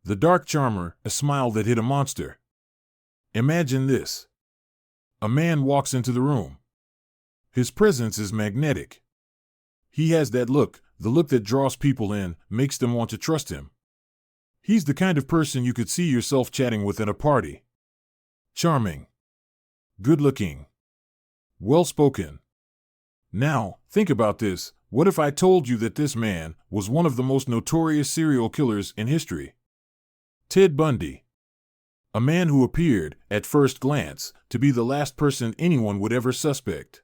The dark charmer, a smile that hid a monster. Imagine this. A man walks into the room. His presence is magnetic. He has that look, the look that draws people in, makes them want to trust him. He's the kind of person you could see yourself chatting with at a party. Charming. Good-looking. Well-spoken. Now, think about this. What if I told you that this man was one of the most notorious serial killers in history? Ted Bundy. A man who appeared, at first glance, to be the last person anyone would ever suspect.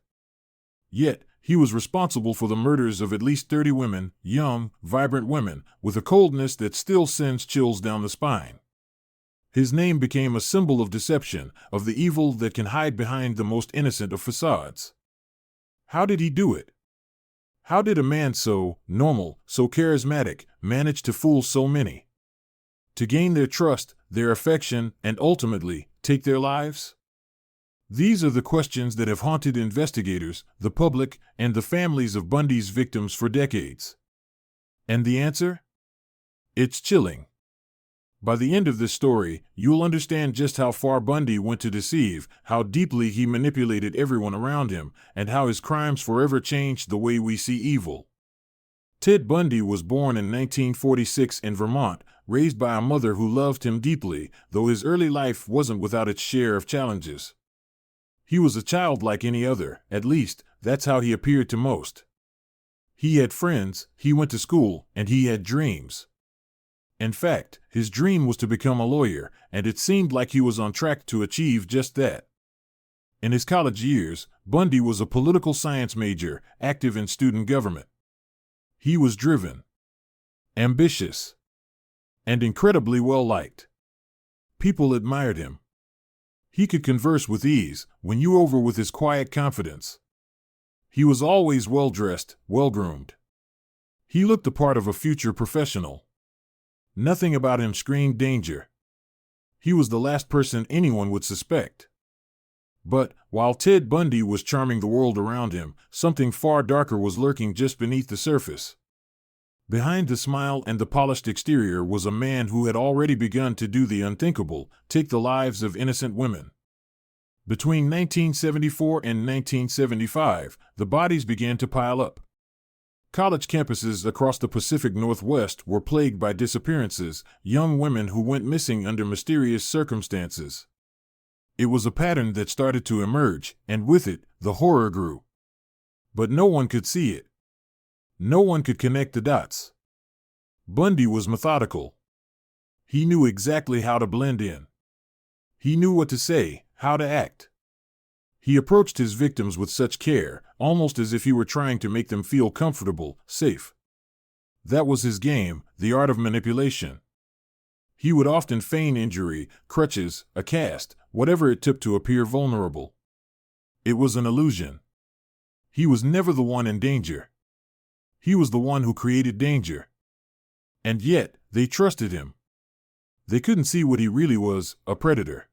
Yet, he was responsible for the murders of at least 30 women, young, vibrant women, with a coldness that still sends chills down the spine. His name became a symbol of deception, of the evil that can hide behind the most innocent of facades. How did he do it? How did a man so normal, so charismatic, manage to fool so many? To gain their trust, their affection, and ultimately, take their lives? These are the questions that have haunted investigators, the public, and the families of Bundy's victims for decades. And the answer? It's chilling. By the end of this story, you'll understand just how far Bundy went to deceive, how deeply he manipulated everyone around him, and how his crimes forever changed the way we see evil. Ted Bundy was born in 1946 in Vermont, raised by a mother who loved him deeply, though his early life wasn't without its share of challenges. He was a child like any other, at least, that's how he appeared to most. He had friends, he went to school, and he had dreams. In fact, his dream was to become a lawyer, and it seemed like he was on track to achieve just that. In his college years, Bundy was a political science major, active in student government. He was driven, ambitious, and incredibly well-liked. People admired him. He could converse with ease, win you over with his quiet confidence. He was always well-dressed, well-groomed. He looked the part of a future professional. Nothing about him screamed danger. He was the last person anyone would suspect. But, while Ted Bundy was charming the world around him, something far darker was lurking just beneath the surface. Behind the smile and the polished exterior was a man who had already begun to do the unthinkable, take the lives of innocent women. Between 1974 and 1975, the bodies began to pile up. College campuses across the Pacific Northwest were plagued by disappearances, young women who went missing under mysterious circumstances. It was a pattern that started to emerge, and with it, the horror grew. But no one could see it. No one could connect the dots. Bundy was methodical. He knew exactly how to blend in. He knew what to say, how to act. He approached his victims with such care, almost as if he were trying to make them feel comfortable, safe. That was his game, the art of manipulation. He would often feign injury, crutches, a cast, whatever it took to appear vulnerable. It was an illusion. He was never the one in danger. He was the one who created danger. And yet, they trusted him. They couldn't see what he really was, a predator.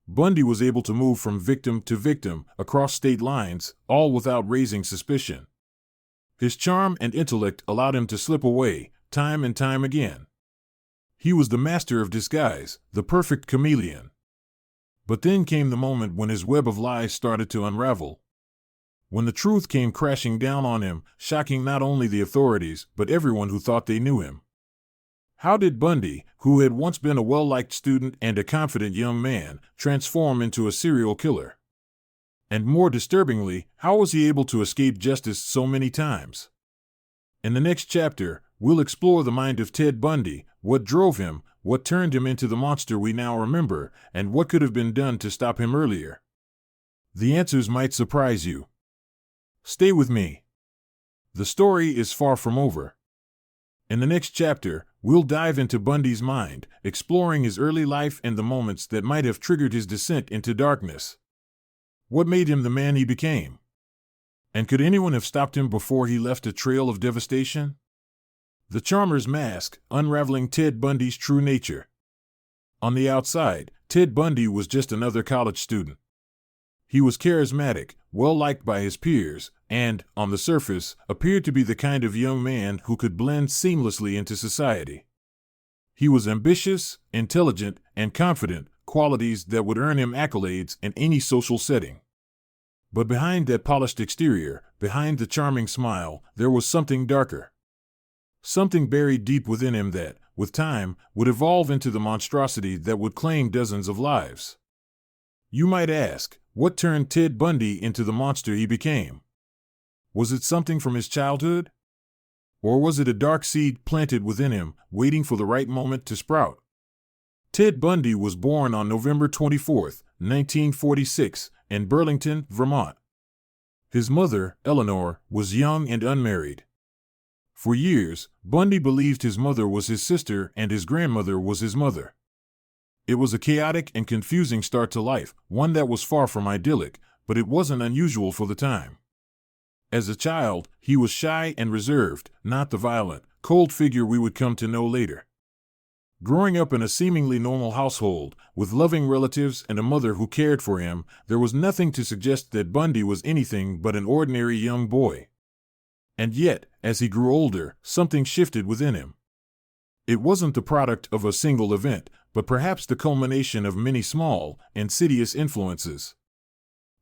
Bundy was able to move from victim to victim, across state lines, all without raising suspicion. His charm and intellect allowed him to slip away, time and time again. He was the master of disguise, the perfect chameleon. But then came the moment when his web of lies started to unravel. When the truth came crashing down on him, shocking not only the authorities, but everyone who thought they knew him. How did Bundy, who had once been a well-liked student and a confident young man, transform into a serial killer? And more disturbingly, how was he able to escape justice so many times? In the next chapter, we'll explore the mind of Ted Bundy, what drove him, what turned him into the monster we now remember, and what could have been done to stop him earlier. The answers might surprise you. Stay with me. The story is far from over. In the next chapter, we'll dive into Bundy's mind, exploring his early life and the moments that might have triggered his descent into darkness. What made him the man he became? And could anyone have stopped him before he left a trail of devastation? The Charmer's Mask, unraveling Ted Bundy's true nature. On the outside, Ted Bundy was just another college student. He was charismatic, well-liked by his peers, and, on the surface, appeared to be the kind of young man who could blend seamlessly into society. He was ambitious, intelligent, and confident, qualities that would earn him accolades in any social setting. But behind that polished exterior, behind the charming smile, there was something darker. Something buried deep within him that, with time, would evolve into the monstrosity that would claim dozens of lives. You might ask, what turned Ted Bundy into the monster he became? Was it something from his childhood? Or was it a dark seed planted within him, waiting for the right moment to sprout? Ted Bundy was born on November 24, 1946, in Burlington, Vermont. His mother, Eleanor, was young and unmarried. For years, Bundy believed his mother was his sister and his grandmother was his mother. It was a chaotic and confusing start to life, one that was far from idyllic, but it wasn't unusual for the time. As a child, he was shy and reserved, not the violent, cold figure we would come to know later. Growing up in a seemingly normal household, with loving relatives and a mother who cared for him, there was nothing to suggest that Bundy was anything but an ordinary young boy. And yet, as he grew older, something shifted within him. It wasn't the product of a single event, but perhaps the culmination of many small, insidious influences.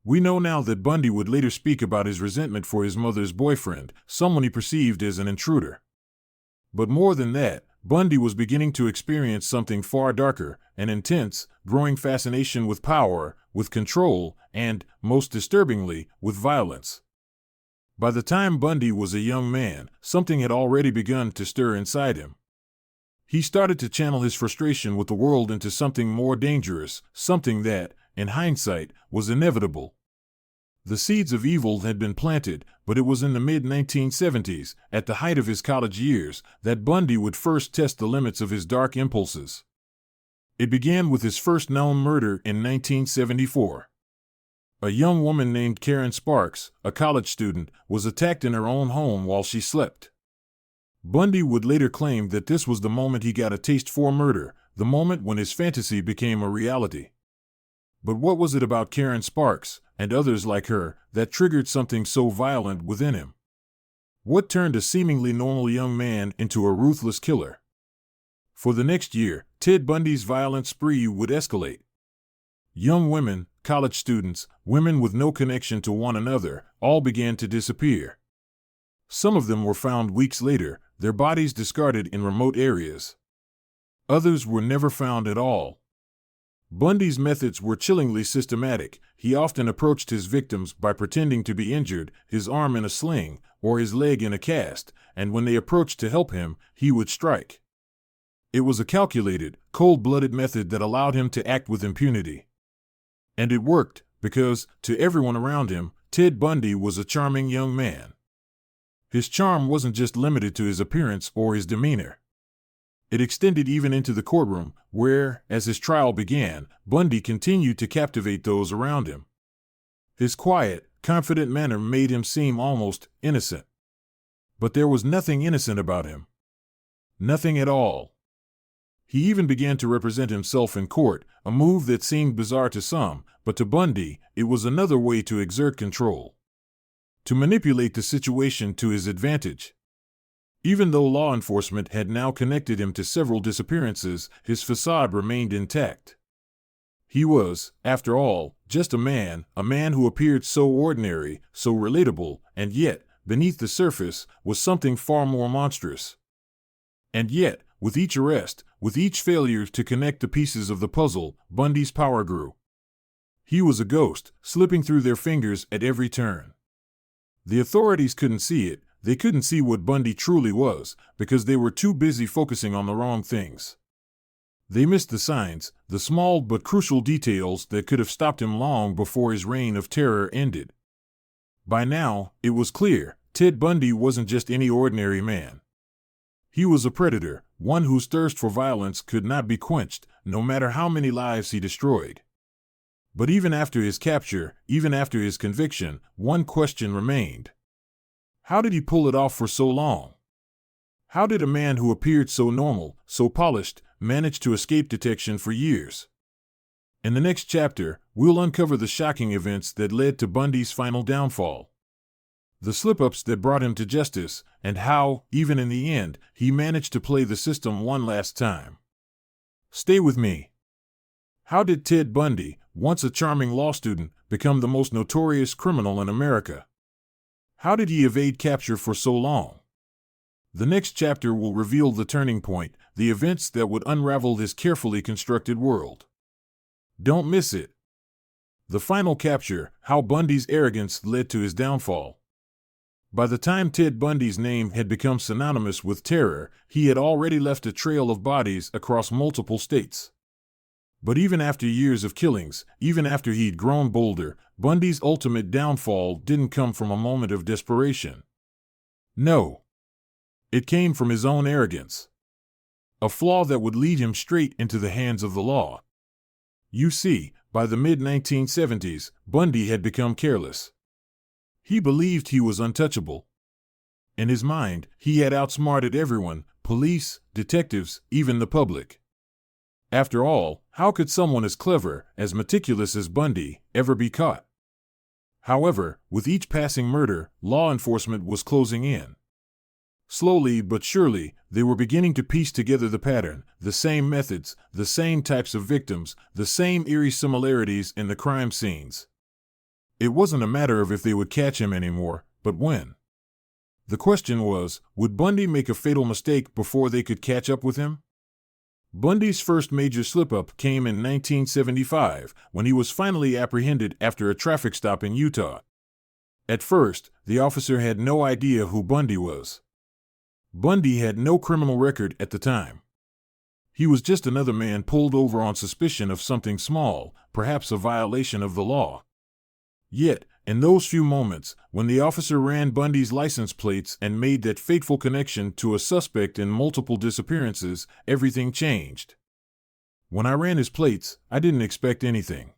We know now that Bundy would later speak about his resentment for his mother's boyfriend, someone he perceived as an intruder. But more than that, Bundy was beginning to experience something far darker, an intense, growing fascination with power, with control, and, most disturbingly, with violence. By the time Bundy was a young man, something had already begun to stir inside him. He started to channel his frustration with the world into something more dangerous, something that, in hindsight, was inevitable. The seeds of evil had been planted, but it was in the mid-1970s, at the height of his college years, that Bundy would first test the limits of his dark impulses. It began with his first known murder in 1974. A young woman named Karen Sparks, a college student, was attacked in her own home while she slept. Bundy would later claim that this was the moment he got a taste for murder, the moment when his fantasy became a reality. But what was it about Karen Sparks, and others like her, that triggered something so violent within him? What turned a seemingly normal young man into a ruthless killer? For the next year, Ted Bundy's violent spree would escalate. Young women, college students, women with no connection to one another, all began to disappear. Some of them were found weeks later, their bodies discarded in remote areas. Others were never found at all. Bundy's methods were chillingly systematic. He often approached his victims by pretending to be injured, his arm in a sling, or his leg in a cast, and when they approached to help him, he would strike. It was a calculated, cold-blooded method that allowed him to act with impunity. And it worked, because, to everyone around him, Ted Bundy was a charming young man. His charm wasn't just limited to his appearance or his demeanor. It extended even into the courtroom, where, as his trial began, Bundy continued to captivate those around him. His quiet, confident manner made him seem almost innocent. But there was nothing innocent about him. Nothing at all. He even began to represent himself in court, a move that seemed bizarre to some, but to Bundy, it was another way to exert control. To manipulate the situation to his advantage. Even though law enforcement had now connected him to several disappearances, his facade remained intact. He was, after all, just a man who appeared so ordinary, so relatable, and yet, beneath the surface, was something far more monstrous. And yet, with each arrest, with each failure to connect the pieces of the puzzle, Bundy's power grew. He was a ghost, slipping through their fingers at every turn. The authorities couldn't see it. They couldn't see what Bundy truly was, because they were too busy focusing on the wrong things. They missed the signs, the small but crucial details that could have stopped him long before his reign of terror ended. By now, it was clear, Ted Bundy wasn't just any ordinary man. He was a predator, one whose thirst for violence could not be quenched, no matter how many lives he destroyed. But even after his capture, even after his conviction, one question remained. How did he pull it off for so long? How did a man who appeared so normal, so polished, manage to escape detection for years? In the next chapter, we'll uncover the shocking events that led to Bundy's final downfall. The slip-ups that brought him to justice, and how, even in the end, he managed to play the system one last time. Stay with me. How did Ted Bundy, once a charming law student, become the most notorious criminal in America? How did he evade capture for so long? The next chapter will reveal the turning point, the events that would unravel this carefully constructed world. Don't miss it. The final capture, how Bundy's arrogance led to his downfall. By the time Ted Bundy's name had become synonymous with terror, he had already left a trail of bodies across multiple states. But even after years of killings, even after he'd grown bolder, Bundy's ultimate downfall didn't come from a moment of desperation. No. It came from his own arrogance. A flaw that would lead him straight into the hands of the law. You see, by the mid-1970s, Bundy had become careless. He believed he was untouchable. In his mind, he had outsmarted everyone, police, detectives, even the public. After all, how could someone as clever, as meticulous as Bundy, ever be caught? However, with each passing murder, law enforcement was closing in. Slowly but surely, they were beginning to piece together the pattern, the same methods, the same types of victims, the same eerie similarities in the crime scenes. It wasn't a matter of if they would catch him anymore, but when. The question was, would Bundy make a fatal mistake before they could catch up with him? Bundy's first major slip-up came in 1975, when he was finally apprehended after a traffic stop in Utah. At first, the officer had no idea who Bundy was. Bundy had no criminal record at the time. He was just another man pulled over on suspicion of something small, perhaps a violation of the law. Yet, in those few moments, when the officer ran Bundy's license plates and made that fateful connection to a suspect in multiple disappearances, everything changed. When I ran his plates, I didn't expect anything.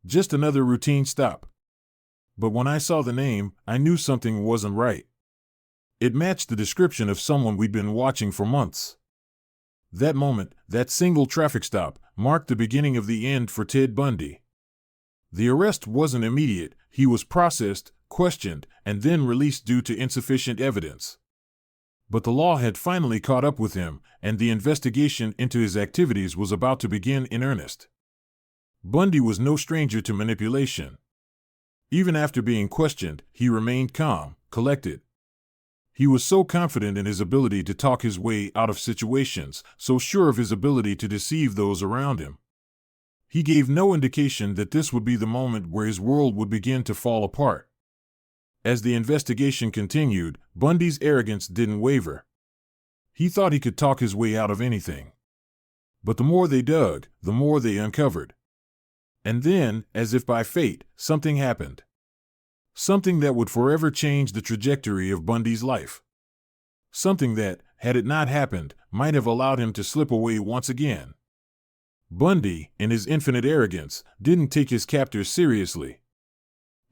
Just another routine stop. But when I saw the name, I knew something wasn't right. It matched the description of someone we'd been watching for months. That moment, that single traffic stop, marked the beginning of the end for Ted Bundy. The arrest wasn't immediate. He was processed, questioned, and then released due to insufficient evidence. But the law had finally caught up with him, and the investigation into his activities was about to begin in earnest. Bundy was no stranger to manipulation. Even after being questioned, he remained calm, collected. He was so confident in his ability to talk his way out of situations, so sure of his ability to deceive those around him. He gave no indication that this would be the moment where his world would begin to fall apart. As the investigation continued, Bundy's arrogance didn't waver. He thought he could talk his way out of anything. But the more they dug, the more they uncovered. And then, as if by fate, something happened. Something that would forever change the trajectory of Bundy's life. Something that, had it not happened, might have allowed him to slip away once again. Bundy, in his infinite arrogance, didn't take his captors seriously.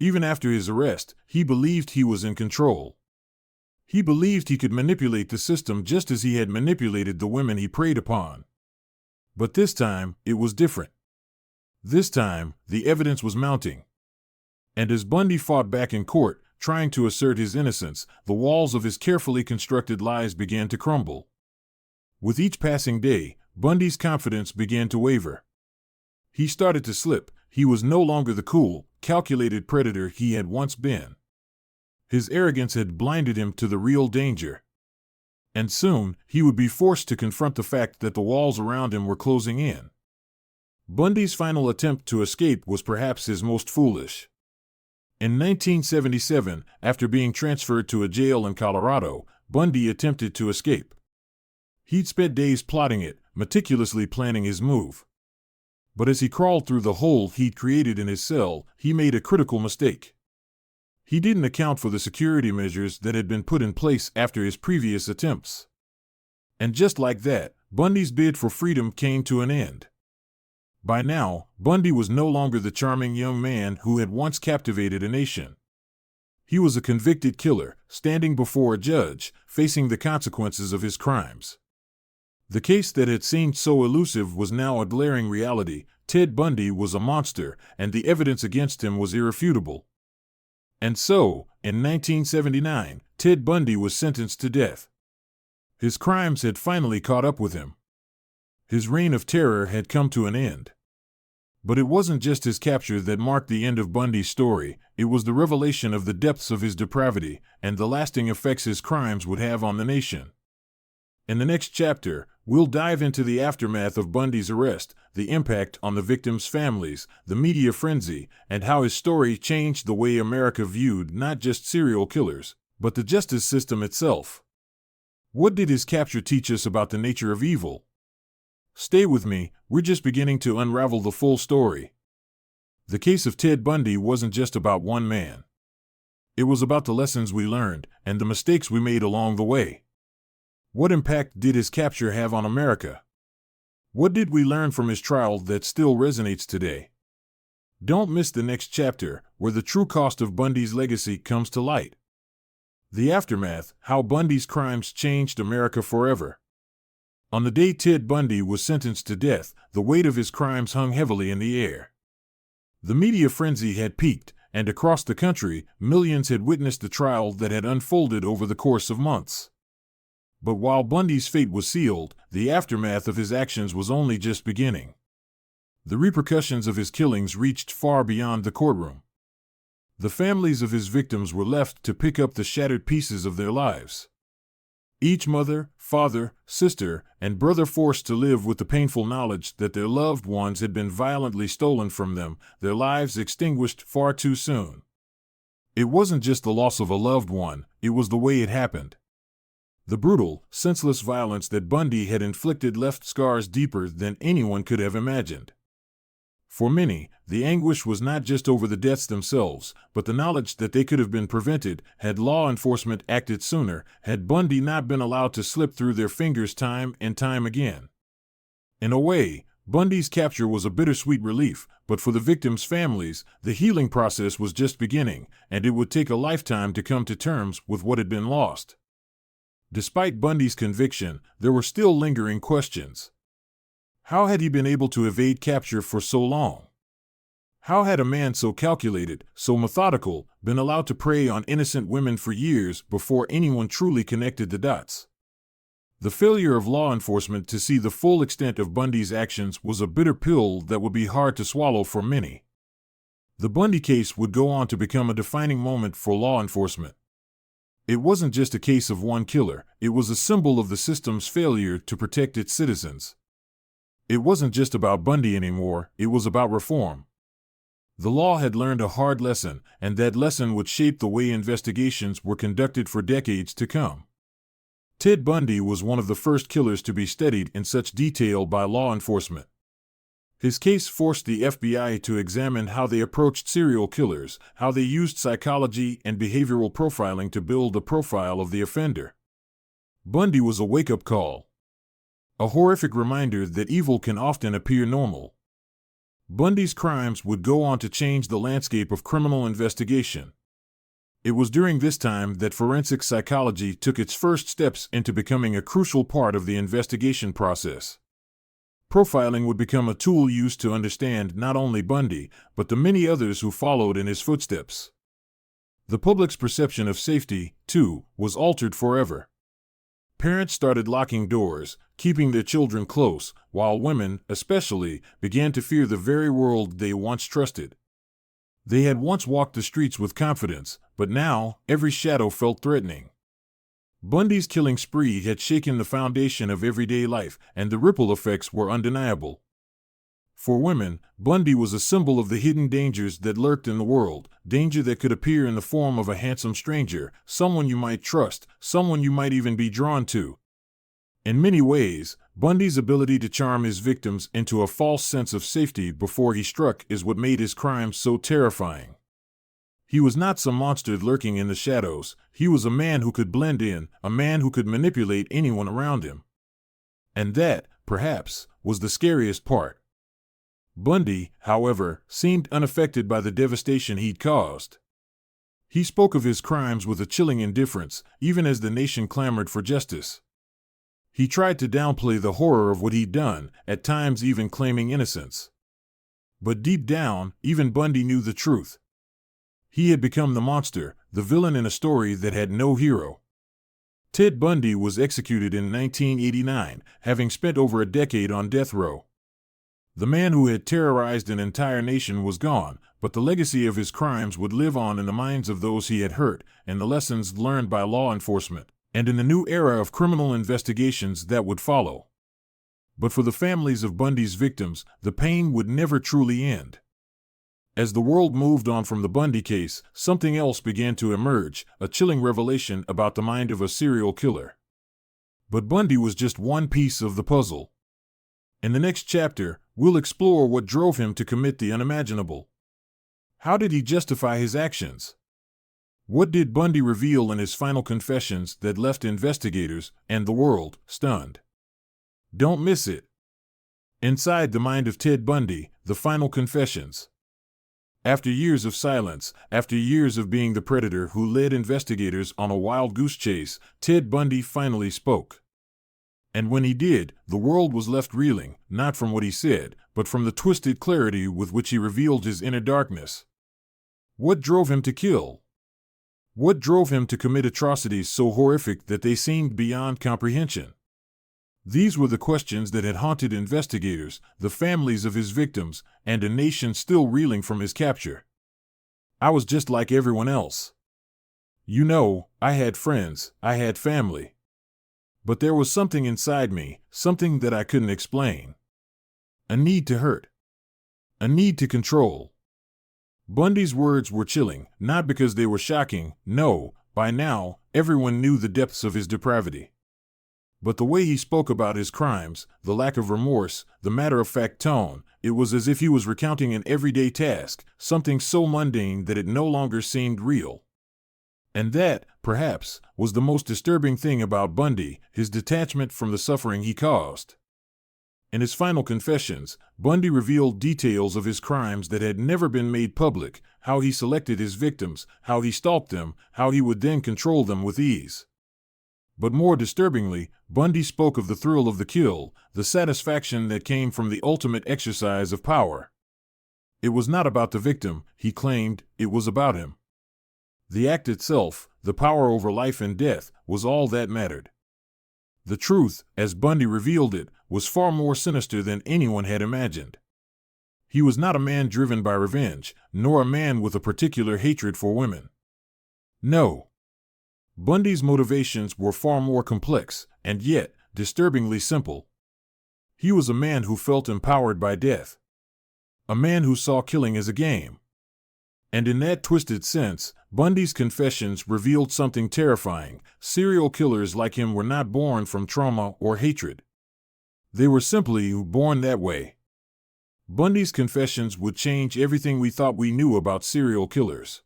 Even after his arrest, he believed he was in control. He believed he could manipulate the system just as he had manipulated the women he preyed upon. But this time, it was different. This time, the evidence was mounting. And as Bundy fought back in court, trying to assert his innocence, the walls of his carefully constructed lies began to crumble. With each passing day, Bundy's confidence began to waver. He started to slip. He was no longer the cool, calculated predator he had once been. His arrogance had blinded him to the real danger. And soon, he would be forced to confront the fact that the walls around him were closing in. Bundy's final attempt to escape was perhaps his most foolish. In 1977, after being transferred to a jail in Colorado, Bundy attempted to escape. He'd spent days plotting it, meticulously planning his move. But as he crawled through the hole he'd created in his cell, he made a critical mistake. He didn't account for the security measures that had been put in place after his previous attempts. And just like that, Bundy's bid for freedom came to an end. By now, Bundy was no longer the charming young man who had once captivated a nation. He was a convicted killer, standing before a judge, facing the consequences of his crimes. The case that had seemed so elusive was now a glaring reality. Ted Bundy was a monster, and the evidence against him was irrefutable. And so, in 1979, Ted Bundy was sentenced to death. His crimes had finally caught up with him. His reign of terror had come to an end. But it wasn't just his capture that marked the end of Bundy's story, it was the revelation of the depths of his depravity and the lasting effects his crimes would have on the nation. In the next chapter, we'll dive into the aftermath of Bundy's arrest, the impact on the victims' families, the media frenzy, and how his story changed the way America viewed not just serial killers, but the justice system itself. What did his capture teach us about the nature of evil? Stay with me, we're just beginning to unravel the full story. The case of Ted Bundy wasn't just about one man. It was about the lessons we learned and the mistakes we made along the way. What impact did his capture have on America? What did we learn from his trial that still resonates today? Don't miss the next chapter, where the true cost of Bundy's legacy comes to light. The aftermath, how Bundy's crimes changed America forever. On the day Ted Bundy was sentenced to death, the weight of his crimes hung heavily in the air. The media frenzy had peaked, and across the country, millions had witnessed the trial that had unfolded over the course of months. But while Bundy's fate was sealed, the aftermath of his actions was only just beginning. The repercussions of his killings reached far beyond the courtroom. The families of his victims were left to pick up the shattered pieces of their lives. Each mother, father, sister, and brother forced to live with the painful knowledge that their loved ones had been violently stolen from them, their lives extinguished far too soon. It wasn't just the loss of a loved one, it was the way it happened. The brutal, senseless violence that Bundy had inflicted left scars deeper than anyone could have imagined. For many, the anguish was not just over the deaths themselves, but the knowledge that they could have been prevented had law enforcement acted sooner, had Bundy not been allowed to slip through their fingers time and time again. In a way, Bundy's capture was a bittersweet relief, but for the victims' families, the healing process was just beginning, and it would take a lifetime to come to terms with what had been lost. Despite Bundy's conviction, there were still lingering questions. How had he been able to evade capture for so long? How had a man so calculated, so methodical, been allowed to prey on innocent women for years before anyone truly connected the dots? The failure of law enforcement to see the full extent of Bundy's actions was a bitter pill that would be hard to swallow for many. The Bundy case would go on to become a defining moment for law enforcement. It wasn't just a case of one killer, it was a symbol of the system's failure to protect its citizens. It wasn't just about Bundy anymore, it was about reform. The law had learned a hard lesson, and that lesson would shape the way investigations were conducted for decades to come. Ted Bundy was one of the first killers to be studied in such detail by law enforcement. His case forced the FBI to examine how they approached serial killers, how they used psychology and behavioral profiling to build a profile of the offender. Bundy was a wake-up call. A horrific reminder that evil can often appear normal. Bundy's crimes would go on to change the landscape of criminal investigation. It was during this time that forensic psychology took its first steps into becoming a crucial part of the investigation process. Profiling would become a tool used to understand not only Bundy, but the many others who followed in his footsteps. The public's perception of safety, too, was altered forever. Parents started locking doors, keeping their children close, while women, especially, began to fear the very world they once trusted. They had once walked the streets with confidence, but now, every shadow felt threatening. Bundy's killing spree had shaken the foundation of everyday life, and the ripple effects were undeniable. For women, Bundy was a symbol of the hidden dangers that lurked in the world, danger that could appear in the form of a handsome stranger, someone you might trust, someone you might even be drawn to. In many ways, Bundy's ability to charm his victims into a false sense of safety before he struck is what made his crimes so terrifying. He was not some monster lurking in the shadows, he was a man who could blend in, a man who could manipulate anyone around him. And that, perhaps, was the scariest part. Bundy, however, seemed unaffected by the devastation he'd caused. He spoke of his crimes with a chilling indifference, even as the nation clamored for justice. He tried to downplay the horror of what he'd done, at times even claiming innocence. But deep down, even Bundy knew the truth. He had become the monster, the villain in a story that had no hero. Ted Bundy was executed in 1989, having spent over a decade on death row. The man who had terrorized an entire nation was gone, but the legacy of his crimes would live on in the minds of those he had hurt, and the lessons learned by law enforcement, and in the new era of criminal investigations that would follow. But for the families of Bundy's victims, the pain would never truly end. As the world moved on from the Bundy case, something else began to emerge, a chilling revelation about the mind of a serial killer. But Bundy was just one piece of the puzzle. In the next chapter, we'll explore what drove him to commit the unimaginable. How did he justify his actions? What did Bundy reveal in his final confessions that left investigators and the world stunned? Don't miss it. Inside the Mind of Ted Bundy, the final confessions. After years of silence, after years of being the predator who led investigators on a wild goose chase, Ted Bundy finally spoke. And when he did, the world was left reeling, not from what he said, but from the twisted clarity with which he revealed his inner darkness. What drove him to kill? What drove him to commit atrocities so horrific that they seemed beyond comprehension? These were the questions that had haunted investigators, the families of his victims, and a nation still reeling from his capture. I was just like everyone else. You know, I had friends, I had family. But there was something inside me, something that I couldn't explain. A need to hurt. A need to control. Bundy's words were chilling, not because they were shocking, no, by now, everyone knew the depths of his depravity. But the way he spoke about his crimes, the lack of remorse, the matter-of-fact tone, it was as if he was recounting an everyday task, something so mundane that it no longer seemed real. And that, perhaps, was the most disturbing thing about Bundy, his detachment from the suffering he caused. In his final confessions, Bundy revealed details of his crimes that had never been made public, how he selected his victims, how he stalked them, how he would then control them with ease. But more disturbingly, Bundy spoke of the thrill of the kill, the satisfaction that came from the ultimate exercise of power. It was not about the victim, he claimed, it was about him. The act itself, the power over life and death, was all that mattered. The truth, as Bundy revealed it, was far more sinister than anyone had imagined. He was not a man driven by revenge, nor a man with a particular hatred for women. No. Bundy's motivations were far more complex, and yet, disturbingly simple. He was a man who felt empowered by death. A man who saw killing as a game. And in that twisted sense, Bundy's confessions revealed something terrifying. Serial killers like him were not born from trauma or hatred. They were simply born that way. Bundy's confessions would change everything we thought we knew about serial killers.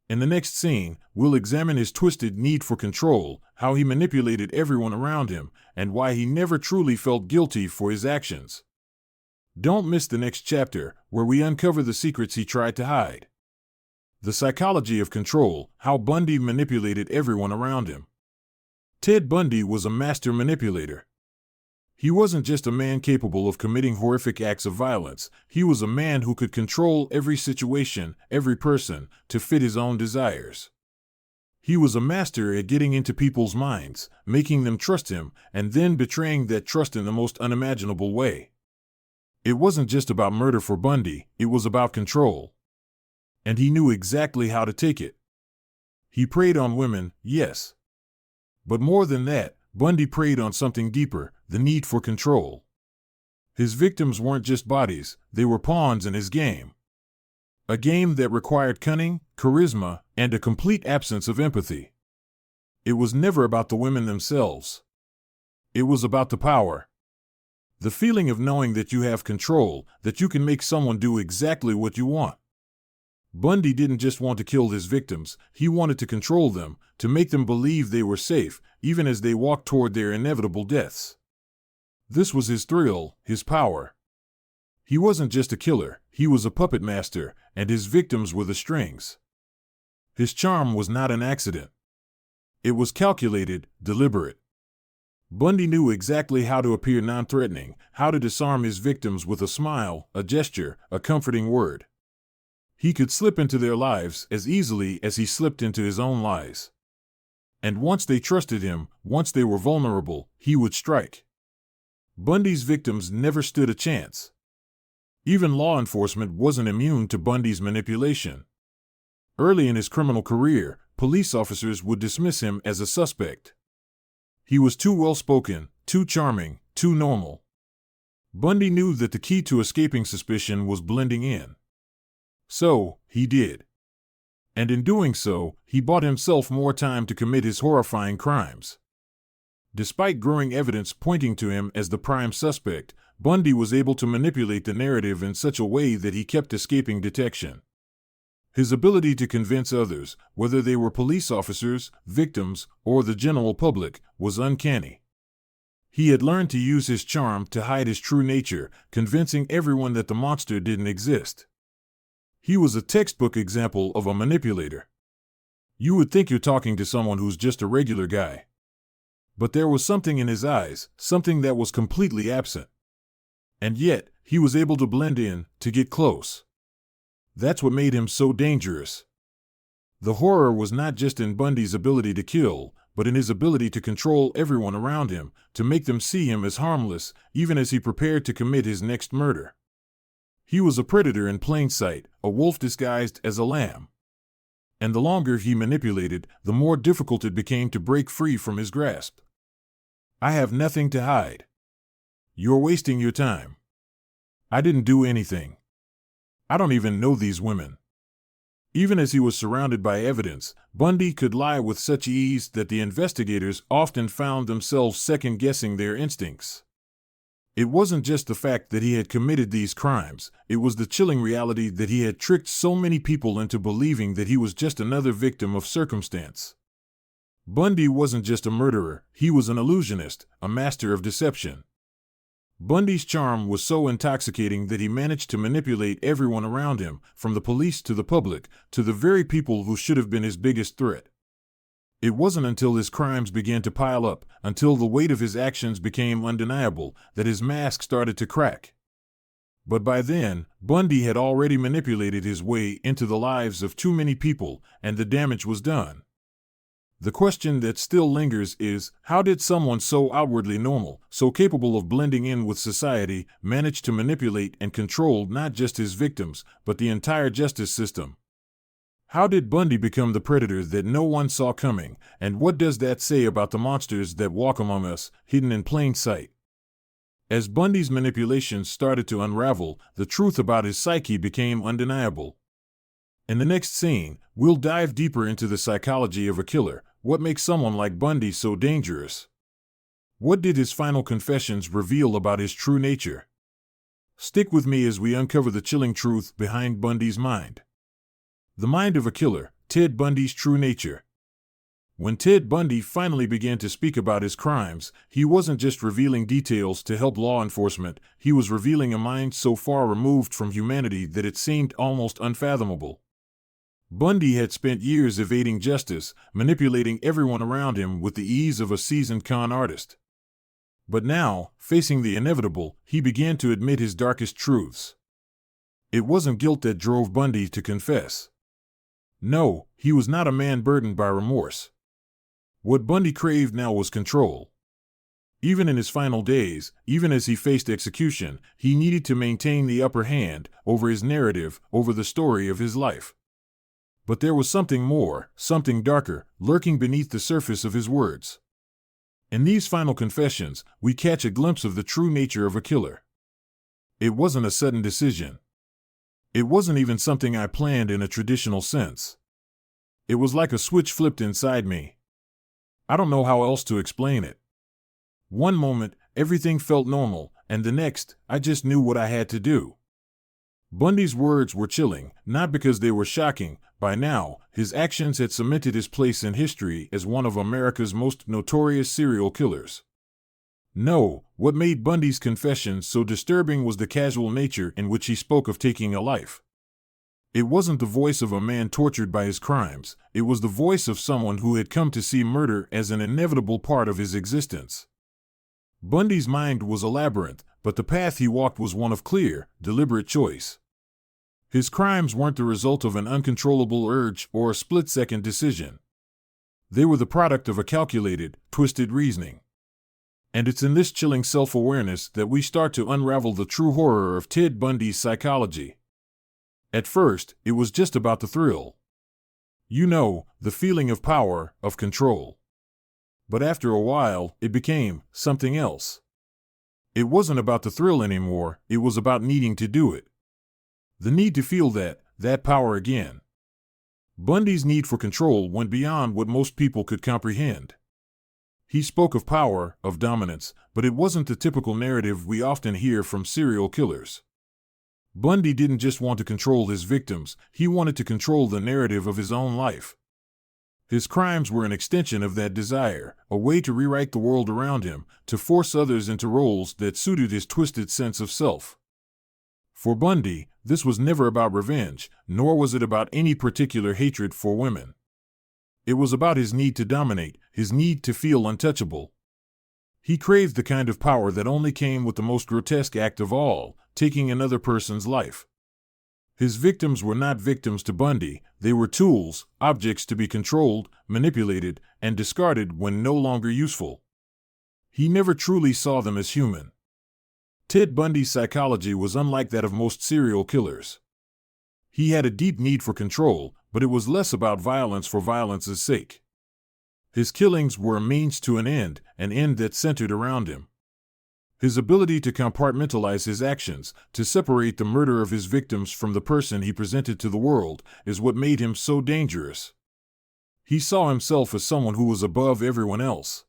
In the next scene, we'll examine his twisted need for control, how he manipulated everyone around him, and why he never truly felt guilty for his actions. Don't miss the next chapter, where we uncover the secrets he tried to hide. The psychology of control, how Bundy manipulated everyone around him. Ted Bundy was a master manipulator. He wasn't just a man capable of committing horrific acts of violence, he was a man who could control every situation, every person, to fit his own desires. He was a master at getting into people's minds, making them trust him, and then betraying that trust in the most unimaginable way. It wasn't just about murder for Bundy, it was about control. And he knew exactly how to take it. He preyed on women, yes. But more than that, Bundy preyed on something deeper, the need for control. His victims weren't just bodies, they were pawns in his game. A game that required cunning, charisma, and a complete absence of empathy. It was never about the women themselves. It was about the power. The feeling of knowing that you have control, that you can make someone do exactly what you want. Bundy didn't just want to kill his victims, he wanted to control them, to make them believe they were safe, even as they walked toward their inevitable deaths. This was his thrill, his power. He wasn't just a killer, he was a puppet master, and his victims were the strings. His charm was not an accident. It was calculated, deliberate. Bundy knew exactly how to appear non-threatening, how to disarm his victims with a smile, a gesture, a comforting word. He could slip into their lives as easily as he slipped into his own lies. And once they trusted him, once they were vulnerable, he would strike. Bundy's victims never stood a chance. Even law enforcement wasn't immune to Bundy's manipulation. Early in his criminal career, police officers would dismiss him as a suspect. He was too well-spoken, too charming, too normal. Bundy knew that the key to escaping suspicion was blending in. So, he did. And in doing so, he bought himself more time to commit his horrifying crimes. Despite growing evidence pointing to him as the prime suspect, Bundy was able to manipulate the narrative in such a way that he kept escaping detection. His ability to convince others, whether they were police officers, victims, or the general public, was uncanny. He had learned to use his charm to hide his true nature, convincing everyone that the monster didn't exist. He was a textbook example of a manipulator. You would think you're talking to someone who's just a regular guy. But there was something in his eyes, something that was completely absent. And yet, he was able to blend in, to get close. That's what made him so dangerous. The horror was not just in Bundy's ability to kill, but in his ability to control everyone around him, to make them see him as harmless, even as he prepared to commit his next murder. He was a predator in plain sight, a wolf disguised as a lamb. And the longer he manipulated, the more difficult it became to break free from his grasp. I have nothing to hide. You're wasting your time. I didn't do anything. I don't even know these women. Even as he was surrounded by evidence, Bundy could lie with such ease that the investigators often found themselves second-guessing their instincts. It wasn't just the fact that he had committed these crimes, it was the chilling reality that he had tricked so many people into believing that he was just another victim of circumstance. Bundy wasn't just a murderer, he was an illusionist, a master of deception. Bundy's charm was so intoxicating that he managed to manipulate everyone around him, from the police to the public, to the very people who should have been his biggest threat. It wasn't until his crimes began to pile up, until the weight of his actions became undeniable, that his mask started to crack. But by then, Bundy had already manipulated his way into the lives of too many people, and the damage was done. The question that still lingers is, how did someone so outwardly normal, so capable of blending in with society, manage to manipulate and control not just his victims, but the entire justice system? How did Bundy become the predator that no one saw coming, and what does that say about the monsters that walk among us, hidden in plain sight? As Bundy's manipulations started to unravel, the truth about his psyche became undeniable. In the next scene, we'll dive deeper into the psychology of a killer. What makes someone like Bundy so dangerous? What did his final confessions reveal about his true nature? Stick with me as we uncover the chilling truth behind Bundy's mind. The mind of a killer, Ted Bundy's true nature. When Ted Bundy finally began to speak about his crimes, he wasn't just revealing details to help law enforcement, he was revealing a mind so far removed from humanity that it seemed almost unfathomable. Bundy had spent years evading justice, manipulating everyone around him with the ease of a seasoned con artist. But now, facing the inevitable, he began to admit his darkest truths. It wasn't guilt that drove Bundy to confess. No, he was not a man burdened by remorse. What Bundy craved now was control. Even in his final days, even as he faced execution, he needed to maintain the upper hand over his narrative, over the story of his life. But there was something more, something darker, lurking beneath the surface of his words. In these final confessions, we catch a glimpse of the true nature of a killer. It wasn't a sudden decision. It wasn't even something I planned in a traditional sense. It was like a switch flipped inside me. I don't know how else to explain it. One moment, everything felt normal, and the next, I just knew what I had to do. Bundy's words were chilling, not because they were shocking. By now, his actions had cemented his place in history as one of America's most notorious serial killers. No, what made Bundy's confessions so disturbing was the casual nature in which he spoke of taking a life. It wasn't the voice of a man tortured by his crimes, it was the voice of someone who had come to see murder as an inevitable part of his existence. Bundy's mind was a labyrinth, but the path he walked was one of clear, deliberate choice. His crimes weren't the result of an uncontrollable urge or a split-second decision. They were the product of a calculated, twisted reasoning. And it's in this chilling self-awareness that we start to unravel the true horror of Ted Bundy's psychology. At first, it was just about the thrill. You know, the feeling of power, of control. But after a while, it became something else. It wasn't about the thrill anymore, it was about needing to do it. The need to feel that power again. Bundy's need for control went beyond what most people could comprehend. He spoke of power, of dominance, but it wasn't the typical narrative we often hear from serial killers. Bundy didn't just want to control his victims, he wanted to control the narrative of his own life. His crimes were an extension of that desire, a way to rewrite the world around him, to force others into roles that suited his twisted sense of self. For Bundy, this was never about revenge, nor was it about any particular hatred for women. It was about his need to dominate, his need to feel untouchable. He craved the kind of power that only came with the most grotesque act of all, taking another person's life. His victims were not victims to Bundy, they were tools, objects to be controlled, manipulated, and discarded when no longer useful. He never truly saw them as human. Ted Bundy's psychology was unlike that of most serial killers. He had a deep need for control, but it was less about violence for violence's sake. His killings were a means to an end that centered around him. His ability to compartmentalize his actions, to separate the murder of his victims from the person he presented to the world, is what made him so dangerous. He saw himself as someone who was above everyone else.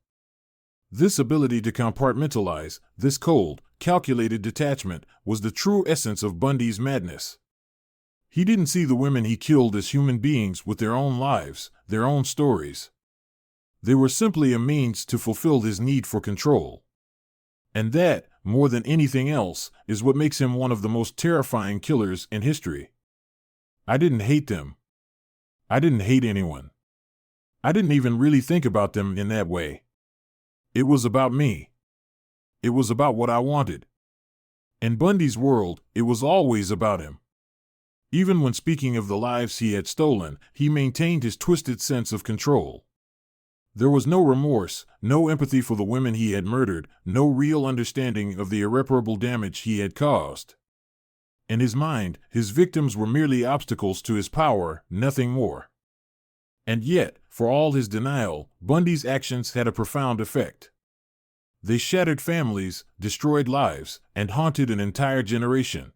This ability to compartmentalize, this cold, calculated detachment, was the true essence of Bundy's madness. He didn't see the women he killed as human beings with their own lives, their own stories. They were simply a means to fulfill his need for control. And that, more than anything else, is what makes him one of the most terrifying killers in history. I didn't hate them. I didn't hate anyone. I didn't even really think about them in that way. It was about me. It was about what I wanted. In Bundy's world, it was always about him. Even when speaking of the lives he had stolen, he maintained his twisted sense of control. There was no remorse, no empathy for the women he had murdered, no real understanding of the irreparable damage he had caused. In his mind, his victims were merely obstacles to his power, nothing more. And yet, for all his denial, Bundy's actions had a profound effect. They shattered families, destroyed lives, and haunted an entire generation.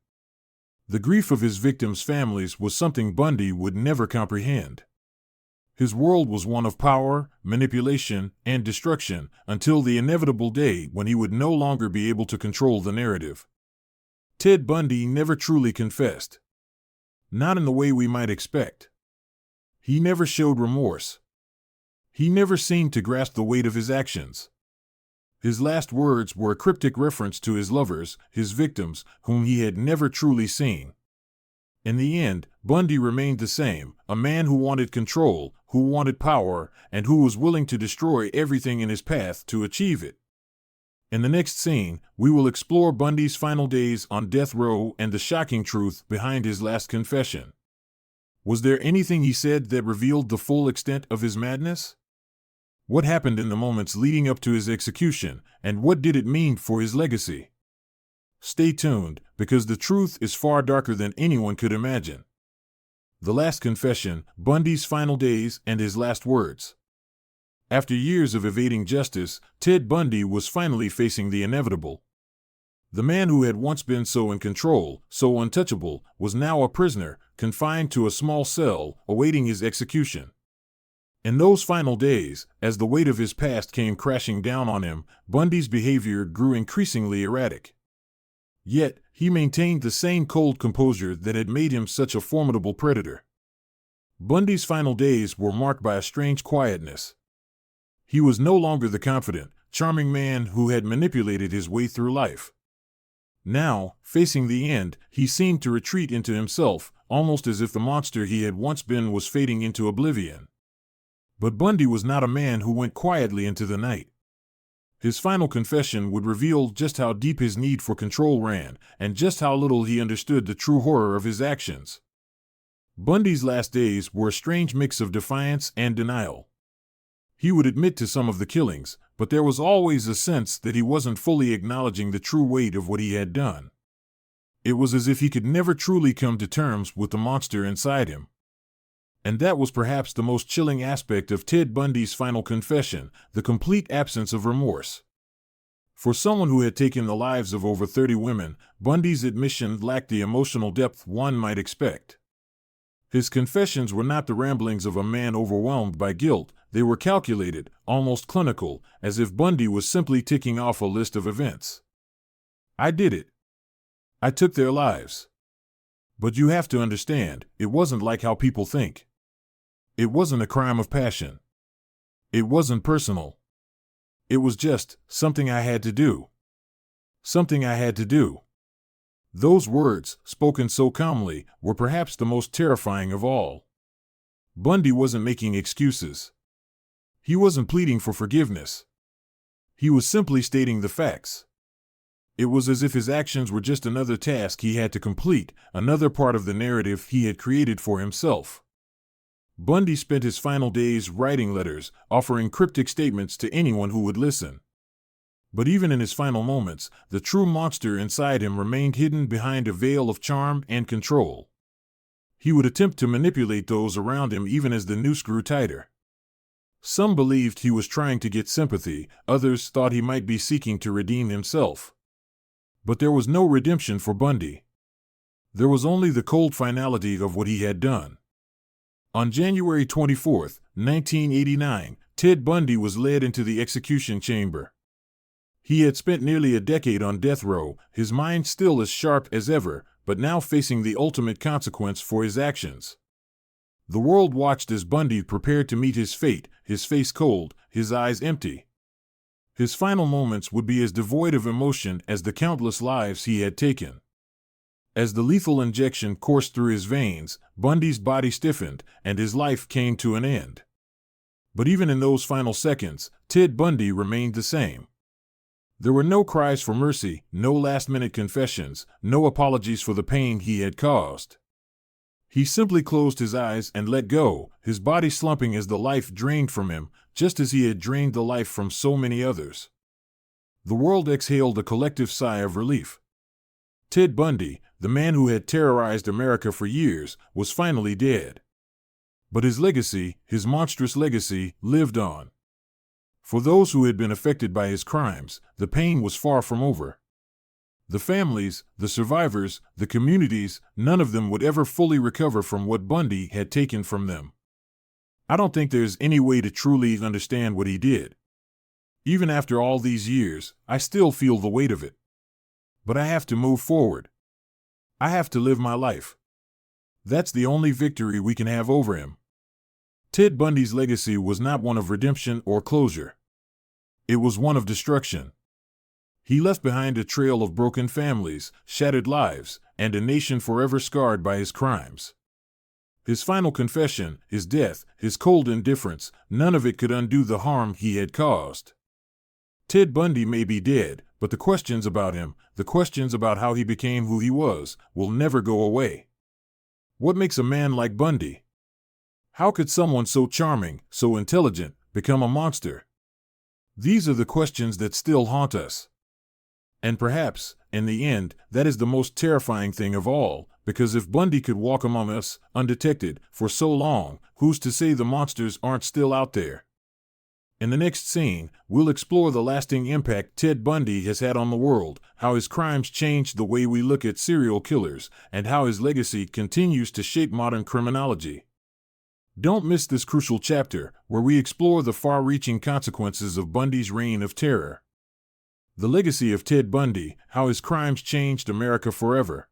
The grief of his victims' families was something Bundy would never comprehend. His world was one of power, manipulation, and destruction, until the inevitable day when he would no longer be able to control the narrative. Ted Bundy never truly confessed. Not in the way we might expect. He never showed remorse. He never seemed to grasp the weight of his actions. His last words were a cryptic reference to his lovers, his victims, whom he had never truly seen. In the end, Bundy remained the same, a man who wanted control, who wanted power, and who was willing to destroy everything in his path to achieve it. In the next scene, we will explore Bundy's final days on death row and the shocking truth behind his last confession. Was there anything he said that revealed the full extent of his madness? What happened in the moments leading up to his execution, and what did it mean for his legacy? Stay tuned, because the truth is far darker than anyone could imagine. The Last Confession, Bundy's Final Days and His Last Words. After years of evading justice, Ted Bundy was finally facing the inevitable. The man who had once been so in control, so untouchable, was now a prisoner, confined to a small cell, awaiting his execution. In those final days, as the weight of his past came crashing down on him, Bundy's behavior grew increasingly erratic. Yet, he maintained the same cold composure that had made him such a formidable predator. Bundy's final days were marked by a strange quietness. He was no longer the confident, charming man who had manipulated his way through life. Now, facing the end, he seemed to retreat into himself, almost as if the monster he had once been was fading into oblivion. But Bundy was not a man who went quietly into the night. His final confession would reveal just how deep his need for control ran, and just how little he understood the true horror of his actions. Bundy's last days were a strange mix of defiance and denial. He would admit to some of the killings, but there was always a sense that he wasn't fully acknowledging the true weight of what he had done. It was as if he could never truly come to terms with the monster inside him. And that was perhaps the most chilling aspect of Ted Bundy's final confession, the complete absence of remorse. For someone who had taken the lives of over 30 women, Bundy's admission lacked the emotional depth one might expect. His confessions were not the ramblings of a man overwhelmed by guilt. They were calculated, almost clinical, as if Bundy was simply ticking off a list of events. I did it. I took their lives. But you have to understand, it wasn't like how people think. It wasn't a crime of passion. It wasn't personal. It was just something I had to do. Something I had to do. Those words, spoken so calmly, were perhaps the most terrifying of all. Bundy wasn't making excuses. He wasn't pleading for forgiveness. He was simply stating the facts. It was as if his actions were just another task he had to complete, another part of the narrative he had created for himself. Bundy spent his final days writing letters, offering cryptic statements to anyone who would listen. But even in his final moments, the true monster inside him remained hidden behind a veil of charm and control. He would attempt to manipulate those around him even as the noose grew tighter. Some believed he was trying to get sympathy, others thought he might be seeking to redeem himself. But there was no redemption for Bundy. There was only the cold finality of what he had done. On January 24, 1989, Ted Bundy was led into the execution chamber. He had spent nearly a decade on death row, his mind still as sharp as ever, but now facing the ultimate consequence for his actions. The world watched as Bundy prepared to meet his fate, his face cold, his eyes empty. His final moments would be as devoid of emotion as the countless lives he had taken. As the lethal injection coursed through his veins, Bundy's body stiffened, and his life came to an end. But even in those final seconds, Ted Bundy remained the same. There were no cries for mercy, no last-minute confessions, no apologies for the pain he had caused. He simply closed his eyes and let go, his body slumping as the life drained from him, just as he had drained the life from so many others. The world exhaled a collective sigh of relief. Ted Bundy, the man who had terrorized America for years, was finally dead. But his legacy, his monstrous legacy, lived on. For those who had been affected by his crimes, the pain was far from over. The families, the survivors, the communities, none of them would ever fully recover from what Bundy had taken from them. I don't think there's any way to truly understand what he did. Even after all these years, I still feel the weight of it. But I have to move forward. I have to live my life. That's the only victory we can have over him. Ted Bundy's legacy was not one of redemption or closure. It was one of destruction. He left behind a trail of broken families, shattered lives, and a nation forever scarred by his crimes. His final confession, his death, his cold indifference, none of it could undo the harm he had caused. Ted Bundy may be dead, but the questions about him, the questions about how he became who he was, will never go away. What makes a man like Bundy? How could someone so charming, so intelligent, become a monster? These are the questions that still haunt us. And perhaps, in the end, that is the most terrifying thing of all, because if Bundy could walk among us, undetected, for so long, who's to say the monsters aren't still out there? In the next scene, we'll explore the lasting impact Ted Bundy has had on the world, how his crimes changed the way we look at serial killers, and how his legacy continues to shape modern criminology. Don't miss this crucial chapter, where we explore the far-reaching consequences of Bundy's reign of terror. The legacy of Ted Bundy, how his crimes changed America forever.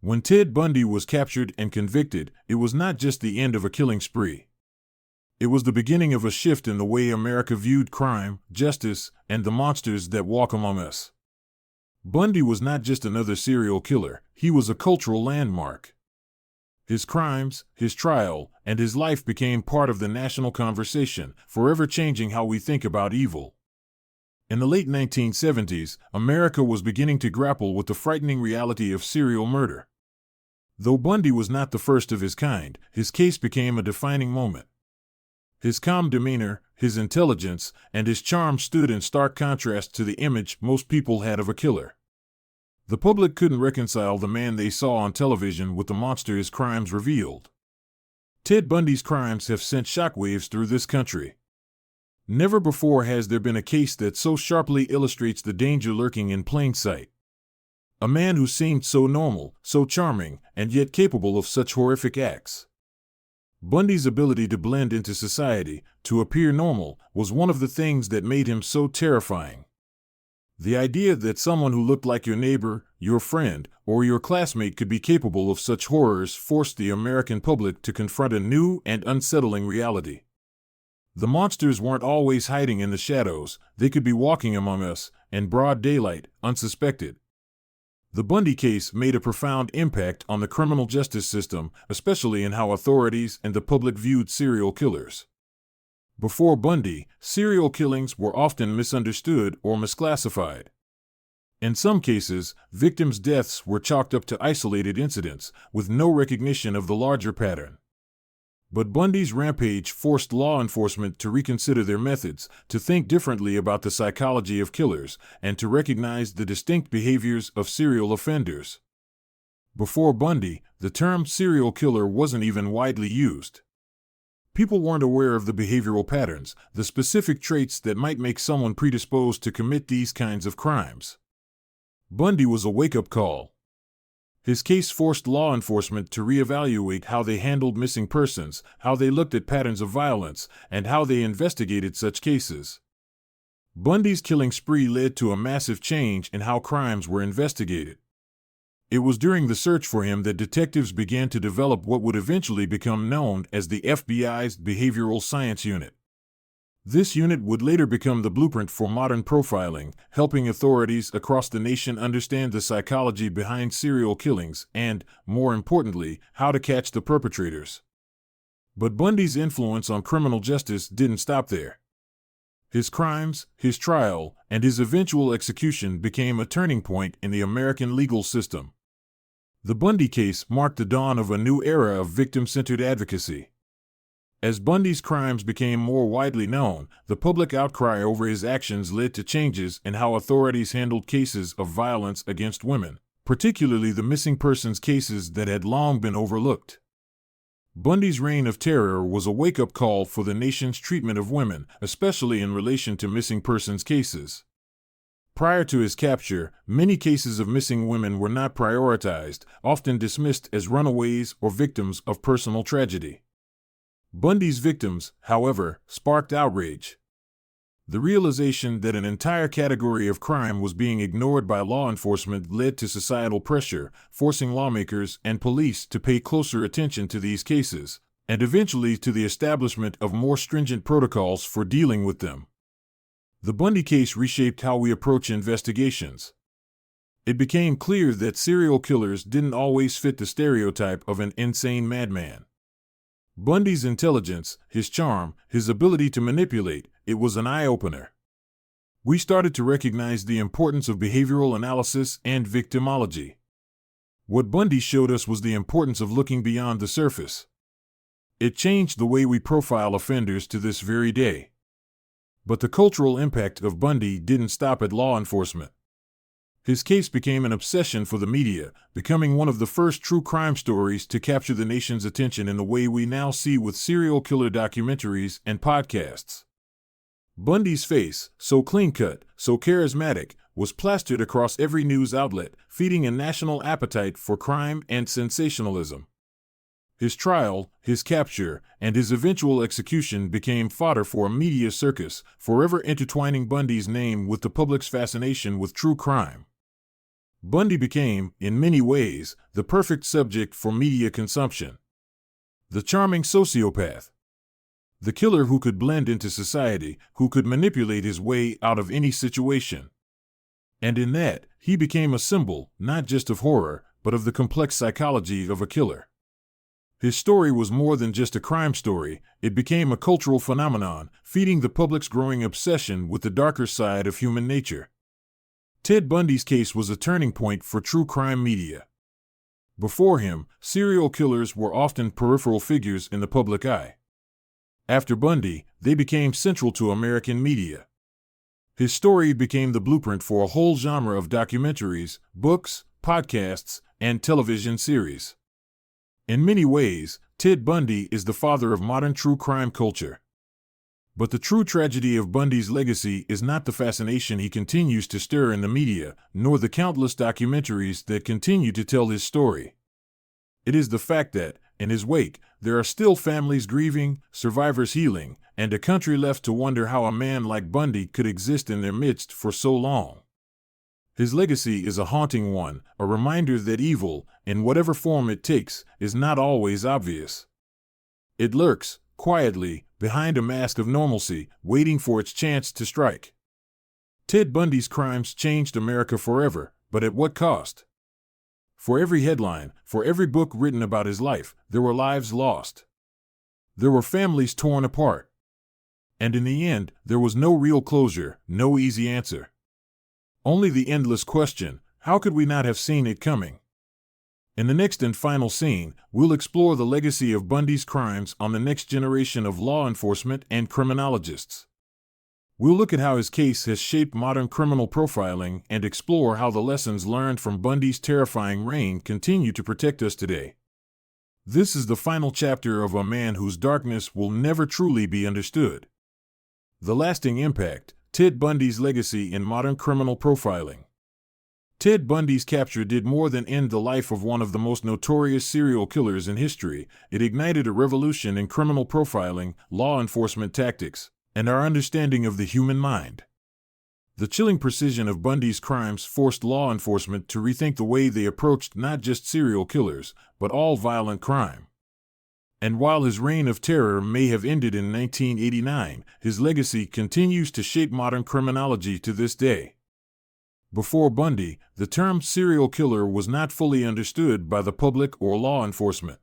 When Ted Bundy was captured and convicted, it was not just the end of a killing spree. It was the beginning of a shift in the way America viewed crime, justice, and the monsters that walk among us. Bundy was not just another serial killer, he was a cultural landmark. His crimes, his trial, and his life became part of the national conversation, forever changing how we think about evil. In the late 1970s, America was beginning to grapple with the frightening reality of serial murder. Though Bundy was not the first of his kind, his case became a defining moment. His calm demeanor, his intelligence, and his charm stood in stark contrast to the image most people had of a killer. The public couldn't reconcile the man they saw on television with the monster his crimes revealed. Ted Bundy's crimes have sent shockwaves through this country. Never before has there been a case that so sharply illustrates the danger lurking in plain sight. A man who seemed so normal, so charming, and yet capable of such horrific acts. Bundy's ability to blend into society, to appear normal, was one of the things that made him so terrifying. The idea that someone who looked like your neighbor, your friend, or your classmate could be capable of such horrors forced the American public to confront a new and unsettling reality. The monsters weren't always hiding in the shadows, they could be walking among us, in broad daylight, unsuspected. The Bundy case made a profound impact on the criminal justice system, especially in how authorities and the public viewed serial killers. Before Bundy, serial killings were often misunderstood or misclassified. In some cases, victims' deaths were chalked up to isolated incidents, with no recognition of the larger pattern. But Bundy's rampage forced law enforcement to reconsider their methods, to think differently about the psychology of killers, and to recognize the distinct behaviors of serial offenders. Before Bundy, the term serial killer wasn't even widely used. People weren't aware of the behavioral patterns, the specific traits that might make someone predisposed to commit these kinds of crimes. Bundy was a wake-up call. His case forced law enforcement to reevaluate how they handled missing persons, how they looked at patterns of violence, and how they investigated such cases. Bundy's killing spree led to a massive change in how crimes were investigated. It was during the search for him that detectives began to develop what would eventually become known as the FBI's Behavioral Science Unit. This unit would later become the blueprint for modern profiling, helping authorities across the nation understand the psychology behind serial killings and, more importantly, how to catch the perpetrators. But Bundy's influence on criminal justice didn't stop there. His crimes, his trial, and his eventual execution became a turning point in the American legal system. The Bundy case marked the dawn of a new era of victim-centered advocacy. As Bundy's crimes became more widely known, the public outcry over his actions led to changes in how authorities handled cases of violence against women, particularly the missing persons cases that had long been overlooked. Bundy's reign of terror was a wake-up call for the nation's treatment of women, especially in relation to missing persons cases. Prior to his capture, many cases of missing women were not prioritized, often dismissed as runaways or victims of personal tragedy. Bundy's victims, however, sparked outrage. The realization that an entire category of crime was being ignored by law enforcement led to societal pressure, forcing lawmakers and police to pay closer attention to these cases, and eventually to the establishment of more stringent protocols for dealing with them. The Bundy case reshaped how we approach investigations. It became clear that serial killers didn't always fit the stereotype of an insane madman. Bundy's intelligence, his charm, his ability to manipulate, it was an eye-opener. We started to recognize the importance of behavioral analysis and victimology. What Bundy showed us was the importance of looking beyond the surface. It changed the way we profile offenders to this very day. But the cultural impact of Bundy didn't stop at law enforcement. His case became an obsession for the media, becoming one of the first true crime stories to capture the nation's attention in the way we now see with serial killer documentaries and podcasts. Bundy's face, so clean-cut, so charismatic, was plastered across every news outlet, feeding a national appetite for crime and sensationalism. His trial, his capture, and his eventual execution became fodder for a media circus, forever intertwining Bundy's name with the public's fascination with true crime. Bundy became, in many ways, the perfect subject for media consumption. The charming sociopath. The killer who could blend into society, who could manipulate his way out of any situation. And in that, he became a symbol, not just of horror, but of the complex psychology of a killer. His story was more than just a crime story, it became a cultural phenomenon, feeding the public's growing obsession with the darker side of human nature. Ted Bundy's case was a turning point for true crime media. Before him, serial killers were often peripheral figures in the public eye. After Bundy, they became central to American media. His story became the blueprint for a whole genre of documentaries, books, podcasts, and television series. In many ways, Ted Bundy is the father of modern true crime culture. But the true tragedy of Bundy's legacy is not the fascination he continues to stir in the media, nor the countless documentaries that continue to tell his story. It is the fact that, in his wake, there are still families grieving, survivors healing, and a country left to wonder how a man like Bundy could exist in their midst for so long. His legacy is a haunting one, a reminder that evil, in whatever form it takes, is not always obvious. It lurks, quietly, behind a mask of normalcy, waiting for its chance to strike. Ted Bundy's crimes changed America forever, but at what cost? For every headline, for every book written about his life, there were lives lost. There were families torn apart. And in the end, there was no real closure, no easy answer. Only the endless question, how could we not have seen it coming? In the next and final scene, we'll explore the legacy of Bundy's crimes on the next generation of law enforcement and criminologists. We'll look at how his case has shaped modern criminal profiling and explore how the lessons learned from Bundy's terrifying reign continue to protect us today. This is the final chapter of a man whose darkness will never truly be understood. The lasting impact, Ted Bundy's legacy in modern criminal profiling. Ted Bundy's capture did more than end the life of one of the most notorious serial killers in history. It ignited a revolution in criminal profiling, law enforcement tactics, and our understanding of the human mind. The chilling precision of Bundy's crimes forced law enforcement to rethink the way they approached not just serial killers, but all violent crime. And while his reign of terror may have ended in 1989, his legacy continues to shape modern criminology to this day. Before Bundy, the term serial killer was not fully understood by the public or law enforcement.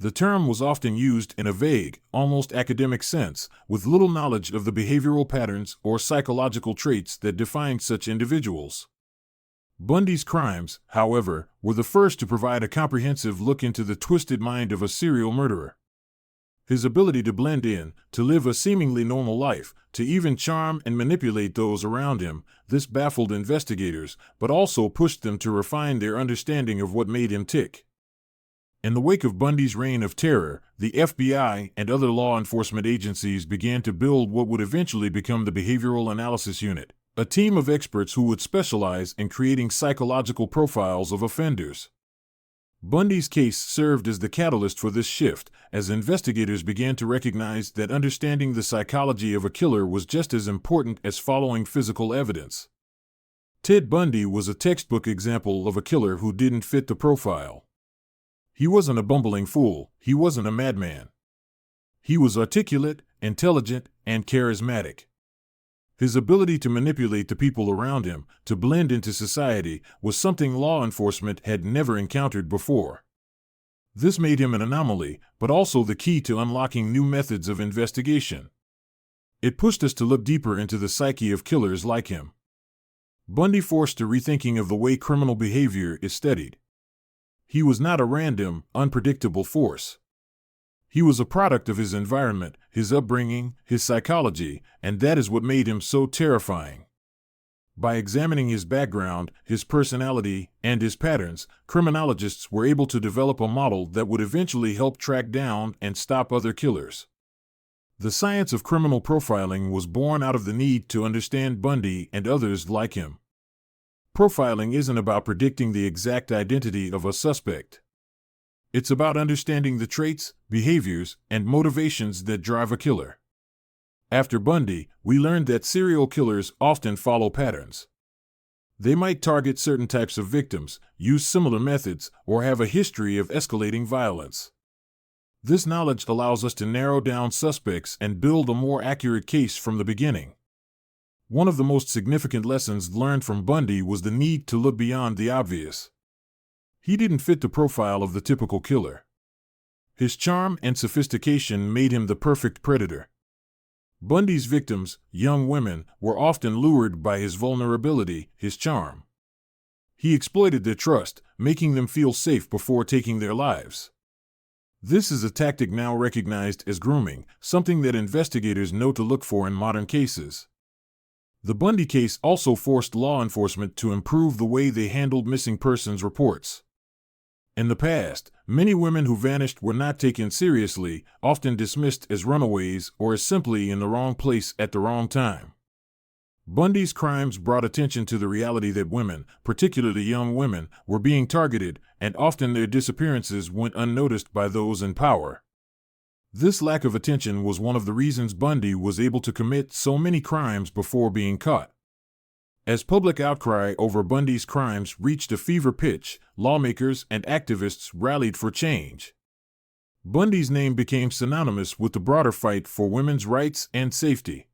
The term was often used in a vague, almost academic sense, with little knowledge of the behavioral patterns or psychological traits that defined such individuals. Bundy's crimes, however, were the first to provide a comprehensive look into the twisted mind of a serial murderer. His ability to blend in, to live a seemingly normal life, to even charm and manipulate those around him, this baffled investigators, but also pushed them to refine their understanding of what made him tick. In the wake of Bundy's reign of terror, the FBI and other law enforcement agencies began to build what would eventually become the Behavioral Analysis Unit, a team of experts who would specialize in creating psychological profiles of offenders. Bundy's case served as the catalyst for this shift, as investigators began to recognize that understanding the psychology of a killer was just as important as following physical evidence. Ted Bundy was a textbook example of a killer who didn't fit the profile. He wasn't a bumbling fool, he wasn't a madman. He was articulate, intelligent, and charismatic. His ability to manipulate the people around him, to blend into society, was something law enforcement had never encountered before. This made him an anomaly, but also the key to unlocking new methods of investigation. It pushed us to look deeper into the psyche of killers like him. Bundy forced a rethinking of the way criminal behavior is studied. He was not a random, unpredictable force. He was a product of his environment, his upbringing, his psychology, and that is what made him so terrifying. By examining his background, his personality, and his patterns, criminologists were able to develop a model that would eventually help track down and stop other killers. The science of criminal profiling was born out of the need to understand Bundy and others like him. Profiling isn't about predicting the exact identity of a suspect. It's about understanding the traits, behaviors, and motivations that drive a killer. After Bundy, we learned that serial killers often follow patterns. They might target certain types of victims, use similar methods, or have a history of escalating violence. This knowledge allows us to narrow down suspects and build a more accurate case from the beginning. One of the most significant lessons learned from Bundy was the need to look beyond the obvious. He didn't fit the profile of the typical killer. His charm and sophistication made him the perfect predator. Bundy's victims, young women, were often lured by his vulnerability, his charm. He exploited their trust, making them feel safe before taking their lives. This is a tactic now recognized as grooming, something that investigators know to look for in modern cases. The Bundy case also forced law enforcement to improve the way they handled missing persons reports. In the past, many women who vanished were not taken seriously, often dismissed as runaways or as simply in the wrong place at the wrong time. Bundy's crimes brought attention to the reality that women, particularly young women, were being targeted, and often their disappearances went unnoticed by those in power. This lack of attention was one of the reasons Bundy was able to commit so many crimes before being caught. As public outcry over Bundy's crimes reached a fever pitch, lawmakers and activists rallied for change. Bundy's name became synonymous with the broader fight for women's rights and safety.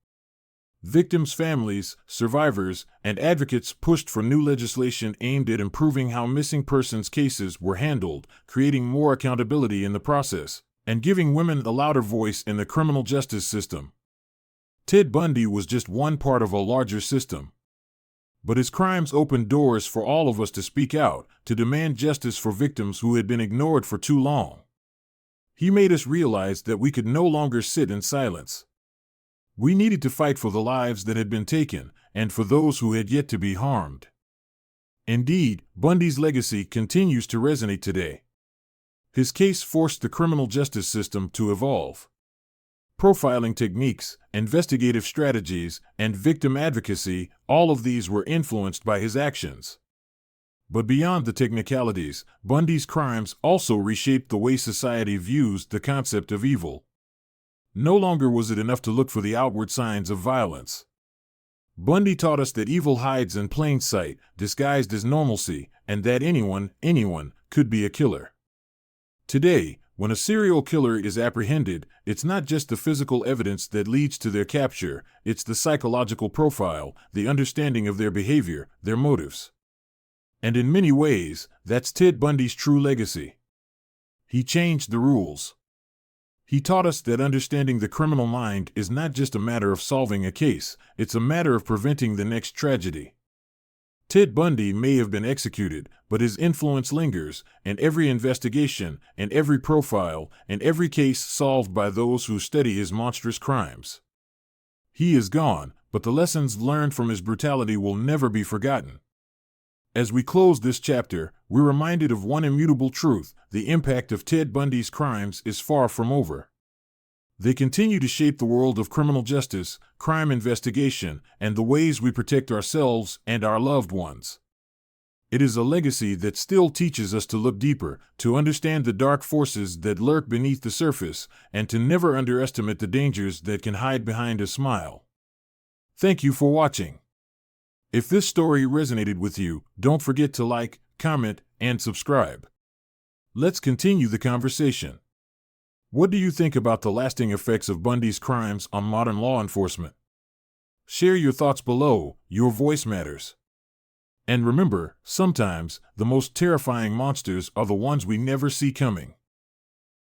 Victims' families, survivors, and advocates pushed for new legislation aimed at improving how missing persons cases were handled, creating more accountability in the process, and giving women a louder voice in the criminal justice system. Ted Bundy was just one part of a larger system. But his crimes opened doors for all of us to speak out, to demand justice for victims who had been ignored for too long. He made us realize that we could no longer sit in silence. We needed to fight for the lives that had been taken, and for those who had yet to be harmed. Indeed, Bundy's legacy continues to resonate today. His case forced the criminal justice system to evolve. Profiling techniques, investigative strategies, and victim advocacy, all of these were influenced by his actions. But beyond the technicalities, Bundy's crimes also reshaped the way society views the concept of evil. No longer was it enough to look for the outward signs of violence. Bundy taught us that evil hides in plain sight, disguised as normalcy, and that anyone could be a killer. Today, when a serial killer is apprehended, it's not just the physical evidence that leads to their capture, it's the psychological profile, the understanding of their behavior, their motives. And in many ways, that's Ted Bundy's true legacy. He changed the rules. He taught us that understanding the criminal mind is not just a matter of solving a case, it's a matter of preventing the next tragedy. Ted Bundy may have been executed, but his influence lingers, in every investigation, in every profile, in every case solved by those who study his monstrous crimes. He is gone, but the lessons learned from his brutality will never be forgotten. As we close this chapter, we're reminded of one immutable truth: the impact of Ted Bundy's crimes is far from over. They continue to shape the world of criminal justice, crime investigation, and the ways we protect ourselves and our loved ones. It is a legacy that still teaches us to look deeper, to understand the dark forces that lurk beneath the surface, and to never underestimate the dangers that can hide behind a smile. Thank you for watching. If this story resonated with you, don't forget to like, comment, and subscribe. Let's continue the conversation. What do you think about the lasting effects of Bundy's crimes on modern law enforcement? Share your thoughts below, your voice matters. And remember, sometimes, the most terrifying monsters are the ones we never see coming.